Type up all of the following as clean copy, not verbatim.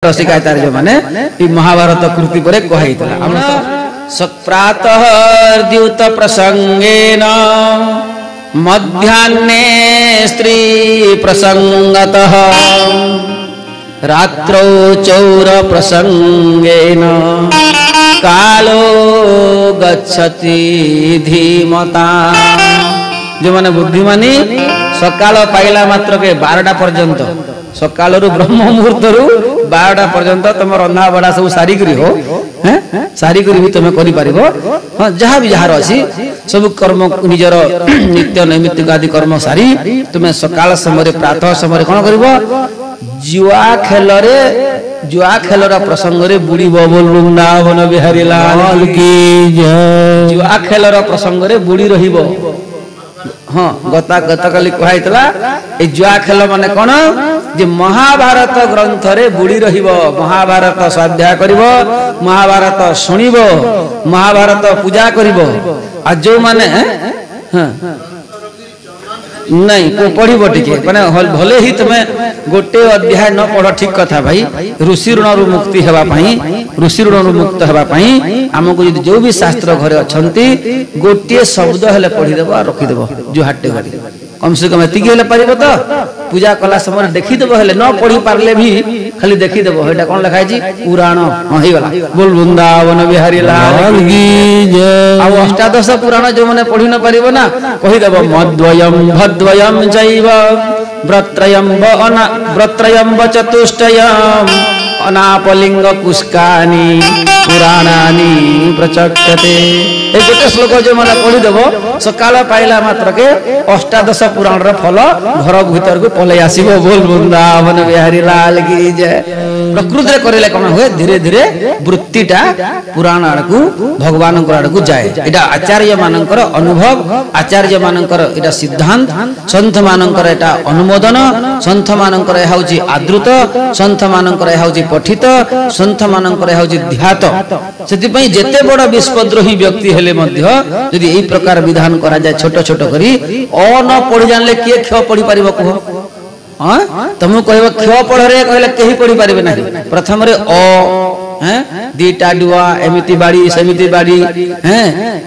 रसिकाचार्य माने महाभारत कृति पर कहला प्रातः द्यूत प्रसंगेन मध्याह्ने स्त्री प्रसंगतः रात्रौ चौर प्रसंगेन कालो गच्छति धीमता। जो माने बुद्धिमानी सकाल पाइला मात्र के 12टा पर्यंत सकाल ब्रह्म मुहूर्त 12टा पर्यंत तुम रंधा बड़ा सब सारी करी हो सारी करी भी तुम करि पारिबो। हां जहां भी जहार अछि सब कर्म निजर नित्य नैमित्तिक आदि कर्म सारी तुम सकाल समय प्रातः समय कोन करिवो जुआ खेलर प्रसंग रे बुड़ी बोल वृंदावन बिहारी लाल की जय। जुआ खेलर प्रसंग रे बुड़ी रहिबो। हाँ गतकाली कहला ए जुआ खेल माने कौन जे महाभारत ग्रंथ रे बुड़ी रहिबो। महाभारत स्वाध्याय करिवो, महाभारत सुनिबो, महाभारत पूजा करिवो। आ जो माने नहीं को पढ़िबो टिके माने भले ही तमे गोटे अध्याय न पढ़ ठीक कथा भाई। ऋषि ऋण रु मुक्ति हेबा पई ऋषि ऋण रु मुक्त हेबा पई हमको यदि जो भी शास्त्र घरे अछंती गोटे शब्द हेले पढ़ी देबो आ रखी देबो जो हाटे गाड़ी कम से कम एतिकी हेले पारिबो तो पूजा कला समय देखि देबो हेले न पढ़ी पारले भी खाली देखि देबो एटा कोन लिखाई छी पुराण होई गला बोल वृंदावन बिहारी लाल की जय। आ अष्टादश पुराण जो माने पढ़ी न पारिबो ना कहि देबो मद्वयम भद्वयम जैव व्रत्रयम चतुष्टयम अनापलिंग पुष्कानि पुराणानि प्रचक्षते। ए गोटे श्लोक जो माने पढ़ी देबो सकाल पाइला मात्र के अष्टादश पुराण र फल घर भीतर को पले आसीबो। बोल वृंदावन बिहारी लाल की जय। प्रकृति रे करेले कोन होय धीरे धीरे वृत्तिटा पुराण आड़कू भगवान आड़कू जाए। एटा आचार्य मानकर अनुभव, आचार्य मानकर एटा सिद्धांत, संत मानकर एटा अनुमोदन, संत मानकर एहा होची आदृत, संत मानकर एहा होची पठित, संत मानकर एहा होची ध्यात। सेति पई जेते बड़ विश्वद्रोही व्यक्ति हेले मध्य यदि एई प्रकार विधान करा जाय छोट छोट करी अ न पढ़ी जानले के ख पढ़ी पारिबो कह। हां तुम कहबो ख पढ़ रे कहले केही पढ़ी पारिबे नाही। प्रथम रे अ दीटा डुआ एमिति बाड़ी सेमिति बाड़ी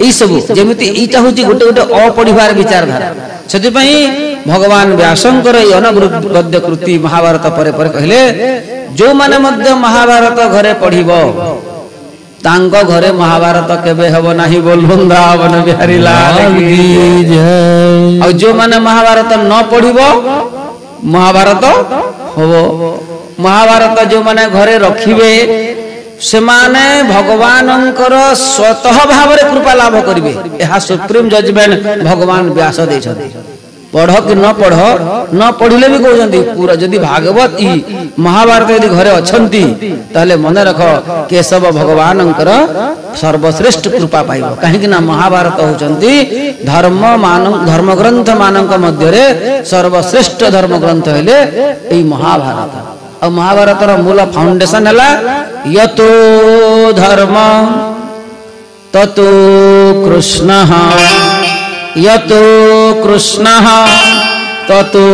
ई सब जेमिति ईटा होची गोटे गोटे अ पढ़िबार विचारधारा। सेति पई भगवान व्यासंकर ई अनवरुद्ध गद्य कृति महाभारत परे परे कहले जो माने मध्य महाभारत घरे पढ़िबो तांको घरे महाभारत केबे हेबो नाही। बोल वृंदावन बिहारी लाल की जय। और जो माने महाभारत न पढ़िबो महाभारत होबो। महाभारत जो माने घरे रखिबे से माने भगवानंकर स्वतः भाव रे कृपा लाभ करिवे। एहा सुप्रीम जजमेंट भगवान व्यास दै छथि। पढ़ कि न पढ़ न पढ़िले भी कहते पूरा जदि भागवत ई महाभारत यदि घरे अछंती ताले मन रख केशव भगवानंकर सर्वश्रेष्ठ कृपा पाइबो। कहीं ना महाभारत होचंती धर्म ग्रंथ मानक मध्य रे सर्वश्रेष्ठ धर्म ग्रंथ हेले ई महाभारत। और महाभारत रो मूल फाउंडेशन हला यतो धर्म ततो कृष्णः यतो कृष्णः ततो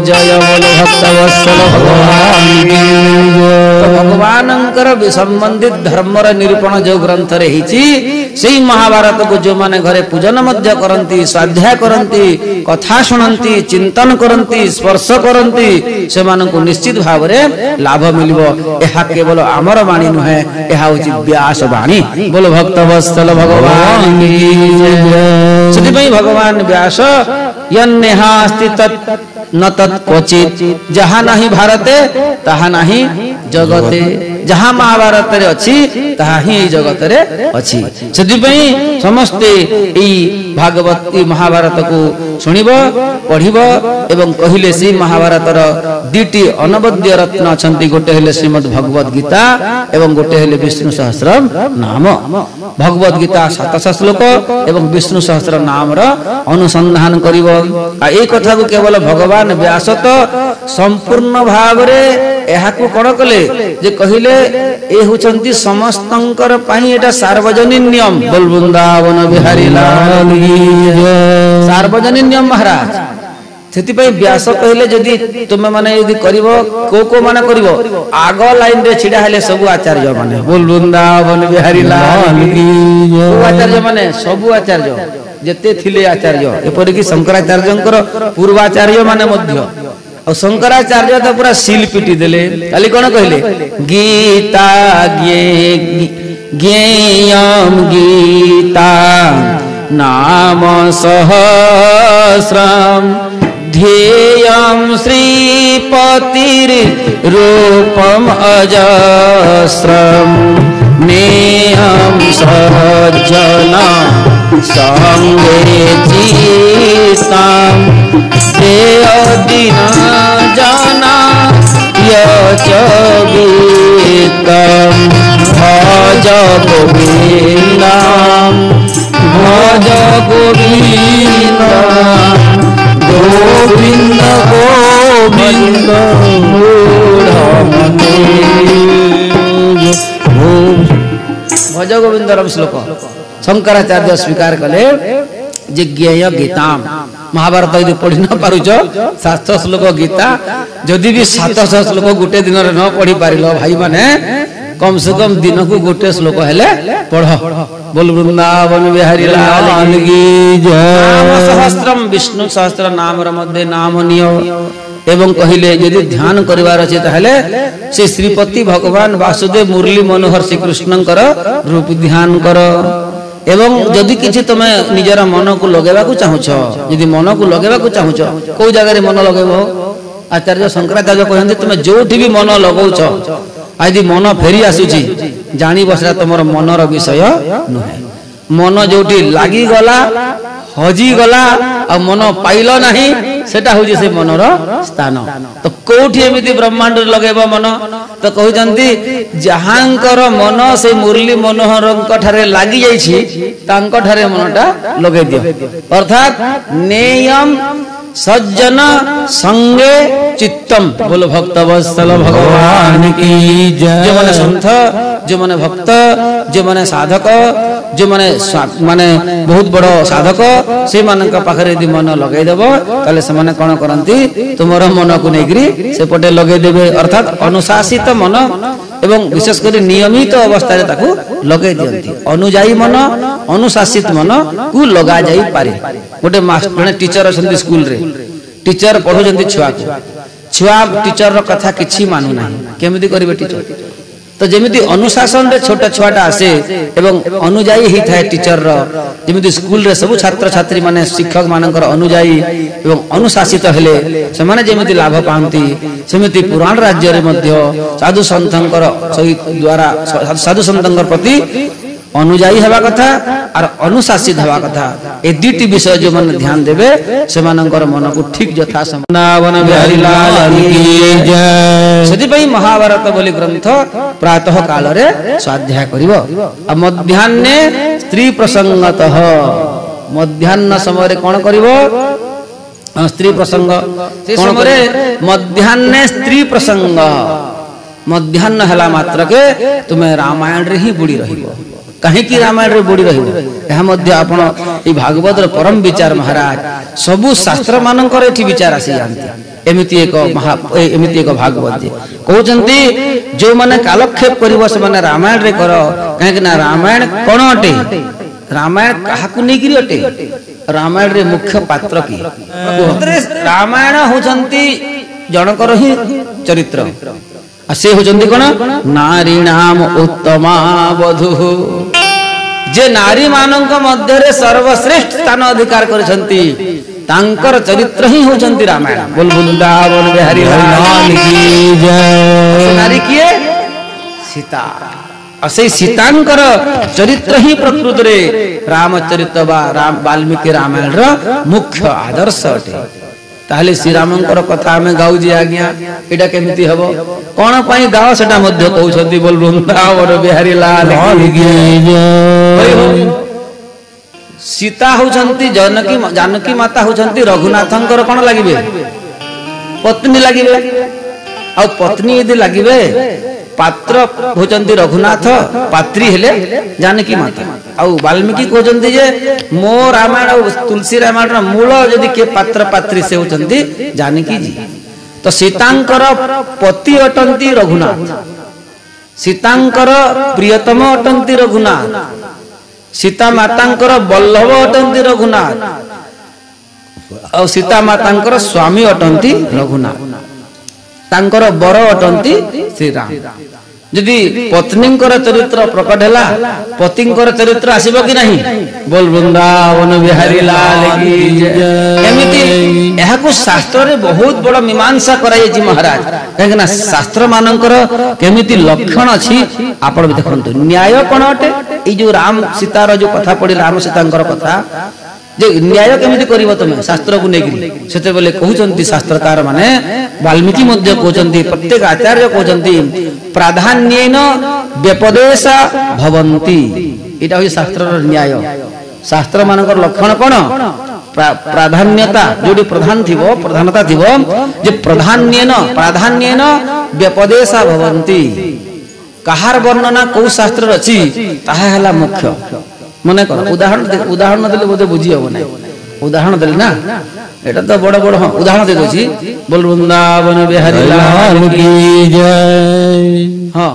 जय। बोलो भक्तवत्सल भगवान की जय। भगवानंकर संबंधित धर्म र निरूपण जो ग्रंथ रे हिची सेही महाभारत को जो माने घरे पूजन मध्य करंती, स्वाध्याय करंती, कथा सुनंती, चिंतन करंती, स्पर्श करंती से मानन को निश्चित भाव रे लाभ मिलिबो। एहा केवल आमर वाणी नुहे एहा होची व्यास वाणी। बोलो भक्तवत्सल भगवान की जय। सेति पई भगवान व्यास यन्नेहास्ति तत् न तत् क्वचित जहाँ नहीं भारते तहा नहीं जगते। जहाँ महाभारत रे अछि तहा ही जगत रे अछि। सेति पई समस्ते ई भागवत महाभारत को सुनिबो पढ़िबो एवं कहिले से महाभारत र दुटी अनवद्य रत्न अछंती। गोटे हेले श्रीमद् भगवत गीता एवं गोटे हेले विष्णु सहस्रम नाम। भगवत गीता 700 श्लोक एवं विष्णु सहस्र नाम र अनुसंधान करिवो। आ ए कथा को केवल भगवान व्यास तो संपूर्ण भाव रे एहा को कोन कले जे कहिले ए हुचंती समस्तंकर पई एटा सार्वजनिक नियम। बोल वृंदावन बिहारी लाल की जय। सार्वजनिक नियम महाराज ସେଥିପାଇଁ ବ୍ୟାସ କହିଲେ ଯଦି ତୁମେ ମାନେ ଯଦି କରିବ କୋ ମାନେ କରିବ ଆଗ ଲାଇନ ରେ ଛିଡା ହେଲେ ସବୁ ଆଚାର୍ଯ୍ୟ ମାନେ ବୋଲ ବୃନ୍ଦାବନ ବିହାରୀ ଲାଲ କି ଆଚାର୍ଯ୍ୟ ମାନେ ସବୁ ଆଚାର୍ଯ୍ୟ ଯେତେ ଥିଲେ ଆଚାର୍ଯ୍ୟ ଏପରିକି ଶଙ୍କରାଚାର୍ଯ୍ୟଙ୍କର ପୂର୍ବାଚାର୍ଯ୍ୟ ମାନେ ମଧ୍ୟ ଆଉ ଶଙ୍କରାଚାର୍ଯ୍ୟ ତ ପୁରା ସିଲ ପିଟି ଦେଲେ କାଲି କଣ କହିଲେ ଗୀତା ଜ୍ଞେୟମ୍ ଗୀତା नाम सहस्रम ध्येयं श्रीपतिर रूपम अजस्रम नेयं सज्जना संगे चित्तं देयदिना जना यच गीतं भज गोविन्दं भज गोविंद गोविंद गोविंद भज गोविंदर श्लोक शंकराचार्य स्वीकार कले जे ज्ञेय गीता महाभारत यदि पढ़ी न पारुच 700 श्लोक गीता जदि भी 700 श्लोक गोटे दिन न पढ़ी पारिल भाई माने कम से कम दिन को गोटे श्लोक हेले पढ़ बोल वृंदावन बिहारी लाल की जय नाम सहस्त्रम विष्णु सहस्त्र नाम मध्य नाम नियो एवं कहिले यदि ध्यान करिवार अछि ताहले से श्रीपति भगवान वासुदेव मुरली मनोहर श्री कृष्णंकर रूप ध्यान कर एवं जदि किछि तमे निजर मन को लगेबा को चाहूछ यदि मन को लगेबा को चाहूछ को जगह रे मन लगेबो आचार्य शंकराचार्य कहନ୍ତି तमे जोठी भी मन लगौछ आदि मन फेरी आसुची जानी बसरा तुमर मनर विषय नुहे मन जोटी लागी गला हजी गला आ मन पाइल नाही सेटा होजी से मनर स्थान तो कोठी एमिति ब्रह्मांड लगेबो मन तो कहउचंती जहांकर मन से मुरली मनोहरंक ठारे लागी जाईछि तांक ठारे मनटा लगे दियो अर्थात नेयम सज्जन संगे चित्तम बोलो भक्त वत्सल भगवान की जय जो माने संत जो माने भक्त जो माने साधक जो माने माने बहुत बड़ साधक से मानक पाखरे यदि मन लगै देबो ताले से माने कोन करंती तुमर मन को नेग्री से पटे लगै देबे अर्थात अनुशासित मन एवं विशेष कर नियमित अवस्था रे ताकू लगै दियंती अनुजाई मन अनुशासित मन को लगा जाई पारे गोटे मास्टर टीचर असंती स्कूल रे टीचर पढ़ो जंती छुआ को छुआ टीचर रो कथा किछि मानु नाही केमिति करबे टीचर तो जेमिति अनुशासन रे छोटा छुआटा आसे एवं अनुजाई ही थाए टीचर रो जेमिति स्कूल रे सब छात्र छात्री माने शिक्षक मानकर अनुजाई एवं अनुशासित हेले से माने जेमिति लाभ पांती सेमिति पुराण राज्य रे मध्य साधु संतंकर सहित द्वारा साधु संतंकर प्रति अनुजाई हेबा कथा और अनुशासित हेबा कथा ए दुटी विषय जो मन ध्यान देबे से मानकर मन को ठीक यथा वृंदावन बिहारी लाल की जय सेति पई महाभारत बोली ग्रंथ प्रातः काल रे स्वाध्याय करिवो आ मध्याह्ने स्त्री प्रसंगतः मध्याह्न समय रे कोन करिवो स्त्री प्रसंग से समय रे मध्याह्ने स्त्री प्रसंग मध्याह्न हला मात्र के तुमे रामायण रे ही बुड़ी रहिबो कहीं की रामायण रे बुड़ी रहिबो एहा मध्य आपण ई भागवत रे परम विचार महाराज सबु शास्त्र मानकर एठी विचार आसी जानती एमिति एक भागवत कहउचंती जो माने कालक्षेप करिवो से माने रामायण रे करो काहे कि ना रामायण कोन अटे रामायण काहाकु नेगिरि अटे रामायण रे मुख्य पात्र की रामायण होचंती जनकर ही चरित्र से होचंती कोन नारी नाम उत्तमा वधु जे नारी मानक मध्य रे सर्वश्रेष्ठ स्थान अधिकार करछंती तांकर चरित्र ही होचंती रामायण बोल वृंदावन बिहारी लाल की जय नारी किए सीता असे सीतांकर चरित्र ही प्रकृत रे रामचरित बा राम वाल्मीकि रामायण रो मुख्य आदर्श अटे ताहले श्री रामंकर कथा हमें गाउ जी आज्ञा एटा केमिति हबो कोन पई गाओ सेटा मध्य कहउछंती बोल वृंदावन बिहारी लाल की जय सीता होचंती जानकी माता होचंती रघुनाथंकर कोन लागिबे पत्नी लागिबे आ पत्नी यदि लागिबे पात्र होचंती रघुनाथ पात्री हेले जानकी माता आउ वाल्मीकि कहते जे मो रामायण और तुलसी रामायण मूल जदि के पात्र पात्री से होचंती जानकी जी तो सीतांकर पति अटंती रघुनाथ सीतांकर प्रियतम अटंती रघुनाथ सीता मातांकर बल्लभ अटंती रघुनाथ और सीता मातांकर स्वामी अटंती रघुनाथ तांकर बर अटंती श्री राम यदि पत्नींकर चरित्र प्रकट है पतिंकर चरित्र आसीबो कि नहीं बोल वृंदावन बिहारी लाल की जय एमिति एहाकु शास्त्र रे बहुत बड़ मीमांसा कराई जी महाराज कहीं ना शास्त्र मानकर केमिति लक्षण अछि आपण देखंतु न्याय कोन अटे ई जो राम सीता रो जो कथा पड़ी राम सीतांकर कथा जे न्याय केमिति करिवो तमे शास्त्र को नेगी सेते बेले कहउचंती शास्त्रकार माने वाल्मीकि मध्य कहउचंती प्रत्येक आचार्य कहउचंती प्राधान्येन व्यपदेश भवन्ति एटा होय शास्त्र रो न्याय शास्त्र मानकर लक्षण कोन प्राधान्यता जोडी प्रधान थिबो प्रधानता थिबो जे प्राधान्येन व्यपदेश भवन्ति कहार वर्णना को शास्त्र रची ताहा हला मुख्य मने कर उदाहरण देले बोधे बुझी हो ना उदाहरण देले ना एटा तो बड़ बड़ उदाहरण दे दोची बोल वृंदावन बिहारी लाल की जय हां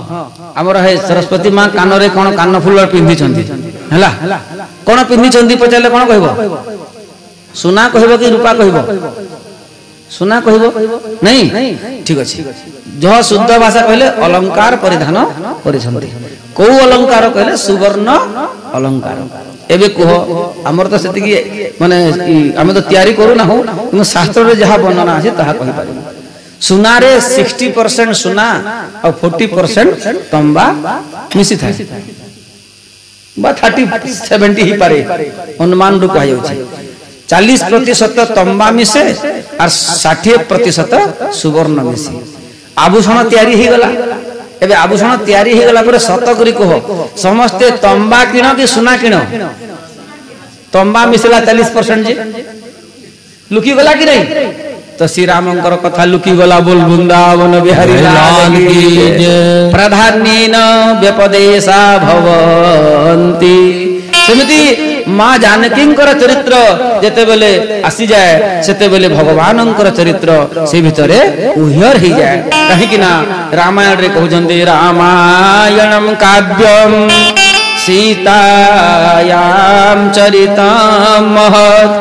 हमर है सरस्वती मां कान रे कोन कान फूल पिंधी छंती हला कोन पिंधी छंती पचाले कोन कहबो सोना कहबो कि रूपा कहबो सोना कहबो नहीं ठीक अछि जो शुद्ध भाषा कहले अलंकार परिधान परिछंती को अलंकार कहले सुवर्ण अलंकार एबे कहो हमर तो सेति की माने हम तो तैयारी करू ना हो कि शास्त्र रे जहा वर्णना अछि ताहा कहि पारि सोना रे 60% सोना और 40% तंबा मिसी थाए बा 30 70 ही पारे अनुमान रु कहै अछि 40% तंबा मिसे और 60% सुवर्ण मिसी आभूषण तैयारी ही गला एबे आभूषण तैयारी ही गला पर सत करी कहो समस्त तंबा किण कि सोना किण तंबा मिसला 40% जे लुकी गला कि नहीं तो श्री रामंकर कथा लुकी गला बोल वृंदावन बिहारी लाल की जय प्राधान्येन व्यपदेशा भवन्ति सेमिति मां जानकींकर चरित्र जेते बेले आसी जाए सेते बेले भगवानंकर चरित्र से भितरे उहियर ही जाए कहि कि ना रामायण रे कहउजंती रामायणम काव्यम सीतायाम चरितम महत्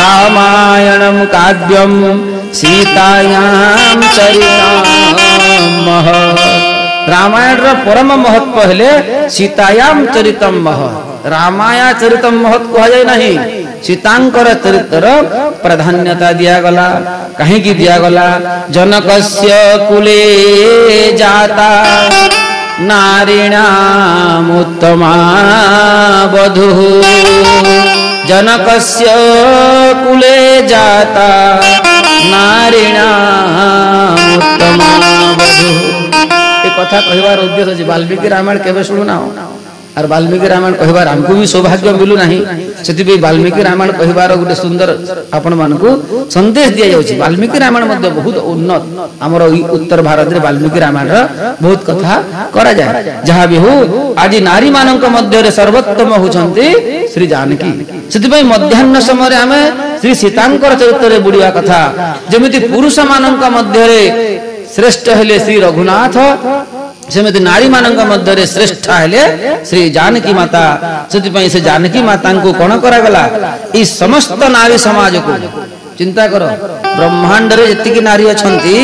रामायणम काव्यम सीतायाम चरितम महत् रामायण रो परम महत्व हेले सीतायाम चरितम महत् रामाया चरितम महत् कह जाय नहीं सीतांकर चरित्र प्राधान्यता दिया गला कहीं की दिया गला जनकस्य कुले जाता नारीणाम उत्तमा वधू जनकस्य कुले जाता नारीणाम उत्तमा वधू ए कथा कहबार उद्देश्य अछि वाल्मीकि रामायण केबे सुनु ना और वाल्मीकि रामायण कहबार हमको भी सौभाग्य मिलू नहीं सेति भी वाल्मीकि रामायण कहबार गोटे सुंदर आपण मानकू संदेश दिया जाउछि वाल्मीकि रामायण मध्ये बहुत उन्नत हमर उत्तर भारत रे वाल्मीकि रामायण बहुत कथा करा जाय जहा भी हो आज नारी मानक मध्ये रे सर्वोत्तम होछंती श्री जानकी सेति भाई मध्याह्न समय रे हमें श्री सीतांकर चरित्र रे बुडिया कथा जेमिति पुरुष मानक मध्ये रे श्रेष्ठ हेले श्री रघुनाथ सेमिति नारी मानक मध्य रे श्रेष्ठ हेले श्री जानकी माता से से जानकी माता को कोन करा गला ई समस्त नारी समाज को चिंता करो ब्रह्मांड रे जति की नारी अछंती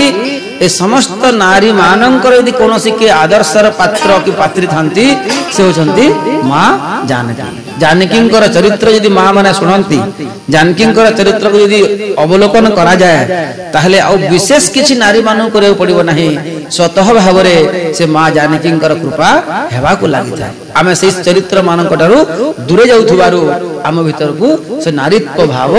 ए समस्त नारी मानकर यदि कोनोसी के आदर्शर पात्र की पात्री थांती से होचंती मां जानकी जानकींकर चरित्र यदि मां माने सुनंती जानकींकर चरित्र को यदि अवलोकन करा जाए ताहले आ विशेष किछि नारी मानन करे पड़िबो नाही स्वतः भावरे से मां जानकींकर कृपा हेबा को लागि थाए आमे से चरित्र मानन कटारु दूरे जाउथुबारु आम भीतर को से नारीत्व भाव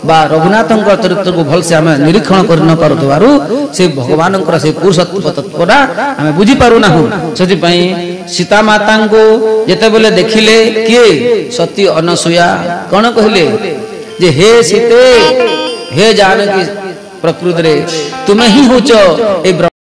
बा रघुनाथंकर चरित्र को भल से आमे निरीक्षण कर न करथुबारु से भगवानंकर से पुरुषत्व तत्वडा आमे बुझी पारु ना हो सेति पई सीता माता को जेते बेले देखिले किए सती अनसुया कोन कहिले जे हे सीते हे जानकी प्रकृति रे तुमे ही होचो ए